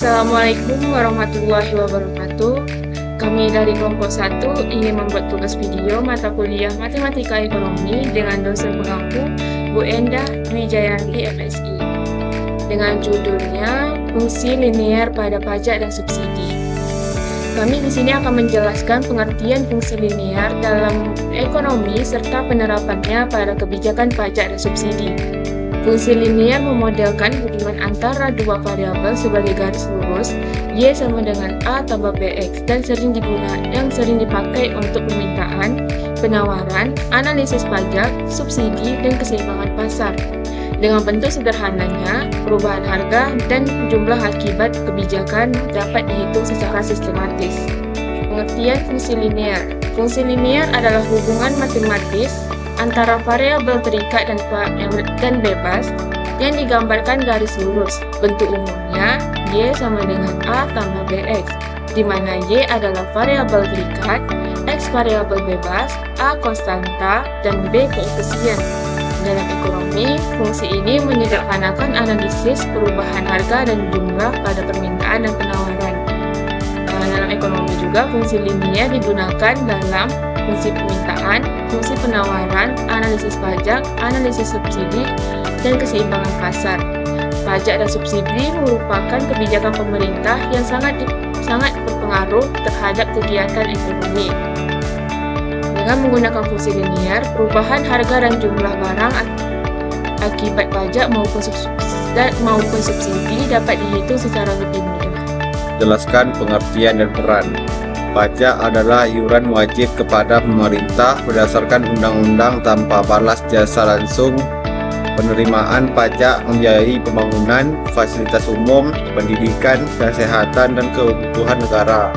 Assalamualaikum warahmatullahi wabarakatuh. Kami dari kelompok 1 ingin membuat tugas video mata kuliah Matematika Ekonomi dengan dosen pengampu Bu Endah Dwi Jayanti MSI dengan judulnya Fungsi Linier pada Pajak dan Subsidi. Kami di sini akan menjelaskan pengertian fungsi linier dalam ekonomi serta penerapannya pada kebijakan pajak dan subsidi. Fungsi linier memodelkan hubungan antara dua variabel sebagai garis lurus, Y sama dengan A tambah BX, dan sering dipakai untuk permintaan, penawaran, analisis pajak, subsidi, dan keseimbangan pasar. Dengan bentuk sederhananya, perubahan harga dan jumlah akibat kebijakan dapat dihitung secara sistematis. Pengertian fungsi linier. Fungsi linier adalah hubungan matematis antara variabel terikat dan bebas yang digambarkan garis lurus. Bentuk umumnya Y sama dengan A tambah BX, di mana Y adalah variabel terikat, X variabel bebas, A konstanta, dan B koefisien. Dalam ekonomi, fungsi ini menyederhanakan analisis perubahan harga dan jumlah pada permintaan dan penawaran. Dalam ekonomi juga, fungsi linier digunakan dalam fungsi permintaan, fungsi penawaran, analisis pajak, analisis subsidi, dan keseimbangan pasar. Pajak dan subsidi merupakan kebijakan pemerintah yang sangat berpengaruh terhadap kegiatan ekonomi. Dengan menggunakan fungsi linier, perubahan harga dan jumlah barang akibat pajak maupun subsidi dapat dihitung secara lebih mudah. Jelaskan pengertian dan peran. Pajak adalah iuran wajib kepada pemerintah berdasarkan undang-undang tanpa balas jasa langsung. Penerimaan pajak membiayai pembangunan, fasilitas umum, pendidikan, kesehatan, dan kebutuhan negara.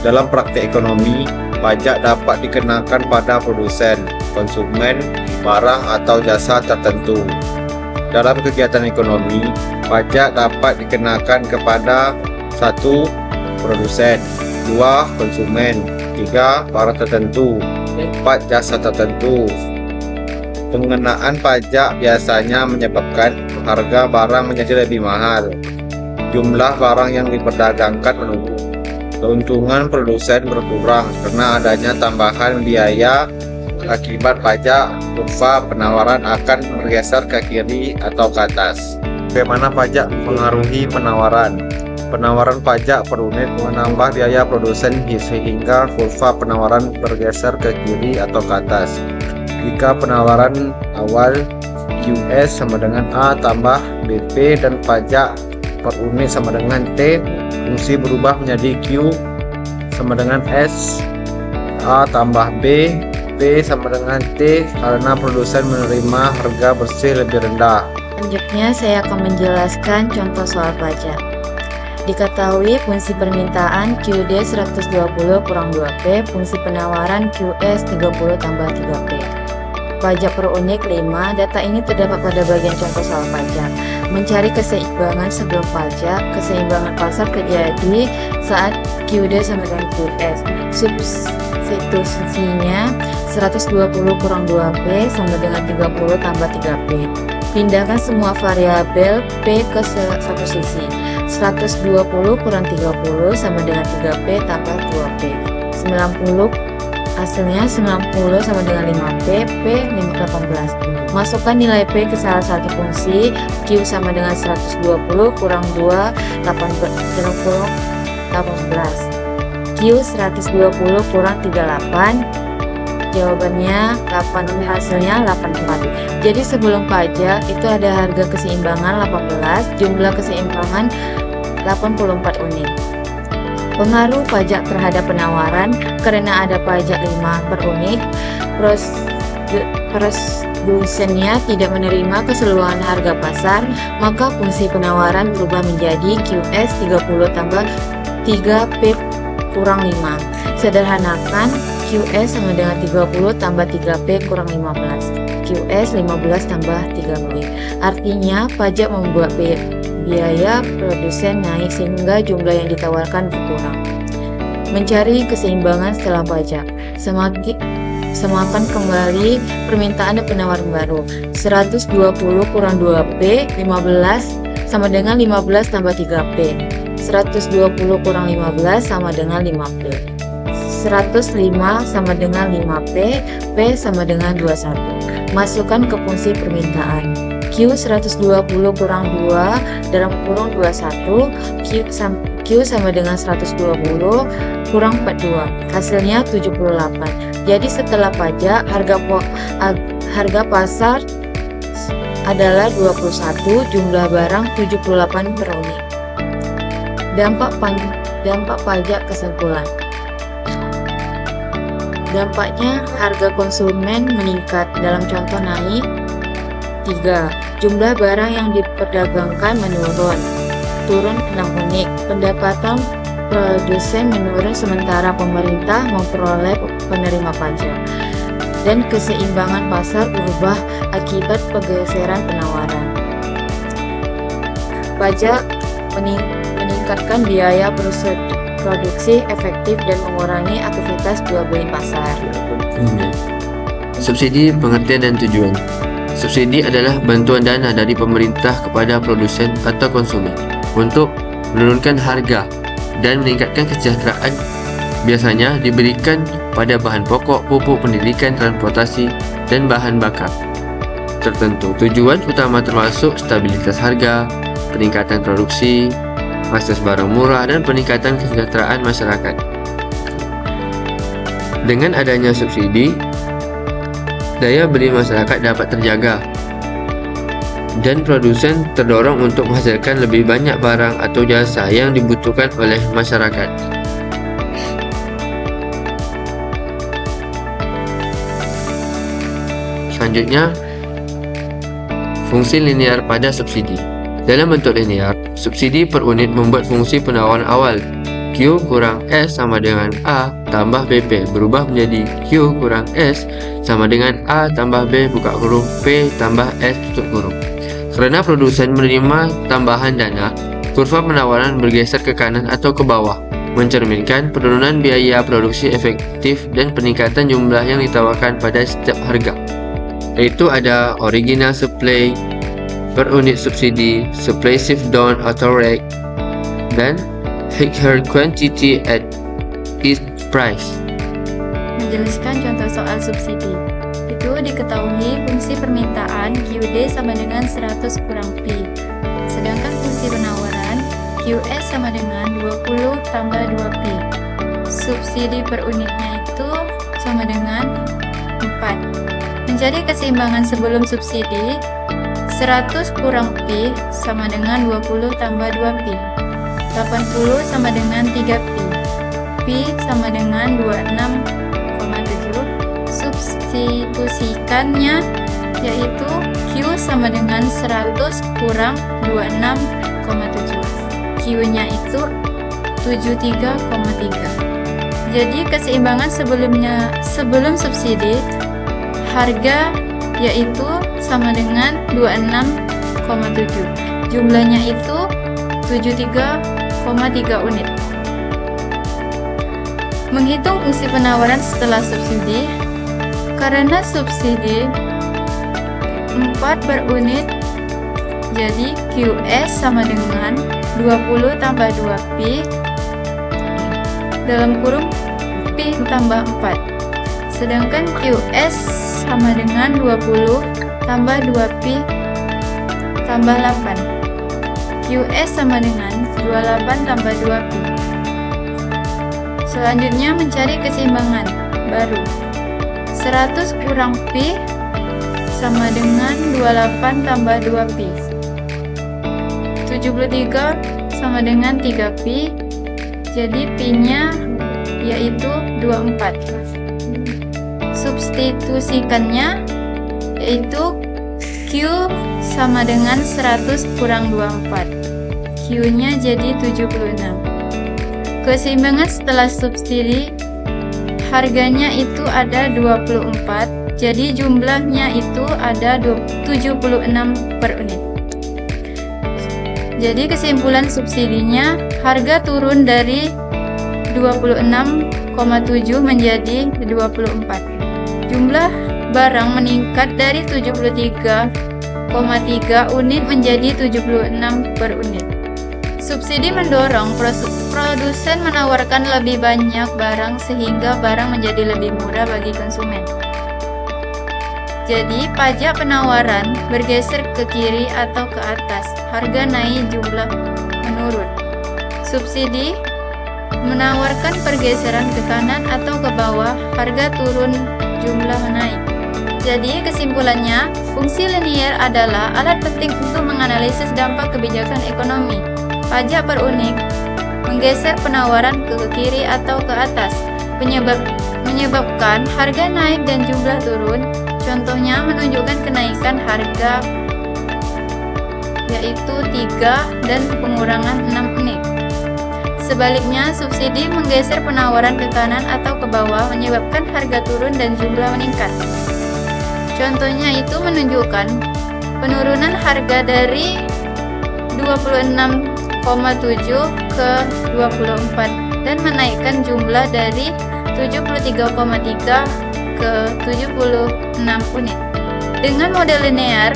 Dalam praktik ekonomi, pajak dapat dikenakan pada produsen, konsumen, barang atau jasa tertentu. Dalam kegiatan ekonomi, pajak dapat dikenakan kepada 1. Produsen, 2. Konsumen, 3. Barang tertentu, 4. Jasa tertentu. Pengenaan pajak biasanya menyebabkan harga barang menjadi lebih mahal. Jumlah barang yang diperdagangkan menurun. Keuntungan produsen berkurang karena adanya tambahan biaya akibat pajak. Kurva penawaran akan bergeser ke kiri atau ke atas. Bagaimana pajak mengaruhi penawaran? Penawaran pajak per unit menambah biaya produsen sehingga kurva penawaran bergeser ke kiri atau ke atas. Jika penawaran awal QS sama dengan A tambah BP dan pajak per unit sama dengan T, fungsi berubah menjadi Q sama dengan S, A tambah B, P sama dengan T karena produsen menerima harga bersih lebih rendah. Selanjutnya saya akan menjelaskan contoh soal pajak. Diketahui fungsi permintaan QD 120 kurang 2P, fungsi penawaran QS 30 tambah 3P. Pajak per unit 5, data ini terdapat pada bagian contoh soal pajak. Mencari keseimbangan sebelum pajak, keseimbangan pasar terjadi saat QD sama dengan QS. Substitusinya 120 kurang 2P sama dengan 30 tambah 3P. Pindahkan semua variabel P ke satu sisi. 120 kurang 30 sama dengan 3P tambah 2P. 90 hasilnya 90 sama dengan 5P, P 18. Masukkan nilai P ke salah satu fungsi, Q sama dengan 120 kurang 2, 18. Q 120 kurang 38, jawabannya 8, hasilnya 84. Jadi sebelum pajak itu ada harga keseimbangan 18, jumlah keseimbangan 84 unit. Pengaruh pajak terhadap penawaran, karena ada pajak 5 per unit, produsennya tidak menerima keseluruhan harga pasar, maka fungsi penawaran berubah menjadi QS 30 tambah 3P kurang 5. Sederhanakan, QS sama dengan 30 tambah 3P kurang 15. QS 15 tambah 3P. Artinya pajak membuat biaya produsen naik sehingga jumlah yang ditawarkan berkurang. Mencari keseimbangan setelah pajak. Semakan kembali permintaan dan penawaran baru. 120 kurang 2P, 15 sama dengan 15 tambah 3P. 120 kurang 15 sama dengan 5P. 105 sama dengan 5P, P sama dengan 21. Masukkan ke fungsi permintaan. Q 120 kurang 2 dalam kurung 21, Q sama dengan 120 kurang 42. Hasilnya 78. Jadi setelah pajak, harga pasar adalah 21, jumlah barang 78 per unit. Dampak pajak kesimpulan. Dampaknya harga konsumen meningkat, dalam contoh naik 3. Jumlah barang yang diperdagangkan menurun, turun 6 unit. Pendapatan produsen menurun sementara pemerintah memperoleh penerima pajak. Dan keseimbangan pasar berubah akibat pergeseran penawaran. Pajak meningkatkan biaya produksi efektif dan mengurangi aktivitas jual beli pasar. Subsidi, pengertian dan tujuan. Subsidi adalah bantuan dana dari pemerintah kepada produsen atau konsumen untuk menurunkan harga dan meningkatkan kesejahteraan. Biasanya diberikan pada bahan pokok, pupuk, pendidikan, transportasi, dan bahan bakar tertentu. Tujuan utama termasuk stabilitas harga, peningkatan produksi, akses barang murah, dan peningkatan kesejahteraan masyarakat. Dengan adanya subsidi, daya beli masyarakat dapat terjaga dan produsen terdorong untuk menghasilkan lebih banyak barang atau jasa yang dibutuhkan oleh masyarakat. Selanjutnya, fungsi linear pada subsidi. Dalam bentuk linear, subsidi per unit membuat fungsi penawaran awal Q kurang S sama dengan A tambah BP berubah menjadi Q kurang S sama dengan A tambah B buka kurung P tambah S tutup kurung. Karena produsen menerima tambahan dana, kurva penawaran bergeser ke kanan atau ke bawah, mencerminkan penurunan biaya produksi efektif dan peningkatan jumlah yang ditawarkan pada setiap harga. Yaitu ada original supply per unit subsidi, supply shift down auto rate, dan her quantity at its price. Menjelaskan contoh soal subsidi. Itu diketahui fungsi permintaan QD sama dengan 100 kurang P. Sedangkan fungsi penawaran QS sama dengan 20 tambah 2P. Subsidi per unitnya itu sama dengan 4. Mencari keseimbangan sebelum subsidi, 100 kurang P sama dengan 20 tambah 2P. 80 sama dengan 3P. P sama dengan 26,7. Substitusikannya yaitu Q sama dengan 100 kurang 26,7. Q-nya itu 73,3. Jadi keseimbangan sebelum subsidi, harga yaitu sama dengan 26,7. Jumlahnya itu 73,3 unit. Menghitung fungsi penawaran setelah subsidi. Karena subsidi 4 per unit, jadi QS sama dengan 20 tambah 2P dalam kurung P tambah 4. Sedangkan QS sama dengan 20 tambah 2P tambah 8. QS sama dengan 28 tambah 2P. Selanjutnya mencari keseimbangan baru. 100 kurang P sama dengan 28 tambah 2P. 73 sama dengan 3P. Jadi P-nya yaitu 24. Substitusikannya yaitu Q sama dengan 100 kurang 24. Q-nya jadi 76. Keseimbangan setelah subsidi, harganya itu ada 24, jadi jumlahnya itu ada 76 per unit. Jadi kesimpulan subsidinya, harga turun dari 26,7 menjadi 24. Jumlah barang meningkat dari 73,3 unit menjadi 76 per unit. Subsidi mendorong produsen menawarkan lebih banyak barang sehingga barang menjadi lebih murah bagi konsumen. Jadi, pajak penawaran bergeser ke kiri atau ke atas, harga naik, jumlah menurun. Subsidi menawarkan pergeseran ke kanan atau ke bawah, harga turun, jumlah naik. Jadi, kesimpulannya, fungsi linier adalah alat penting untuk menganalisis dampak kebijakan ekonomi. Pajak per unit menggeser penawaran ke kiri atau ke atas, menyebabkan harga naik dan jumlah turun. Contohnya menunjukkan kenaikan harga yaitu 3 dan pengurangan 6 unit. Sebaliknya, subsidi menggeser penawaran ke kanan atau ke bawah, menyebabkan harga turun dan jumlah meningkat. Contohnya itu menunjukkan penurunan harga dari 26,7 ke 24 dan menaikkan jumlah dari 73,3 ke 76 unit. Dengan model linear,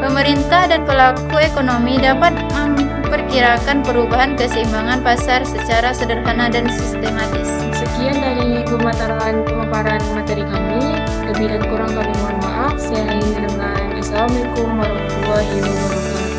pemerintah dan pelaku ekonomi dapat memperkirakan perubahan keseimbangan pasar secara sederhana dan sistematis. Sekian dari pemaparan materi kami. Lebih dan kurang kami mohon maaf. Saya akhiri dengan Assalamualaikum warahmatullahi wabarakatuh.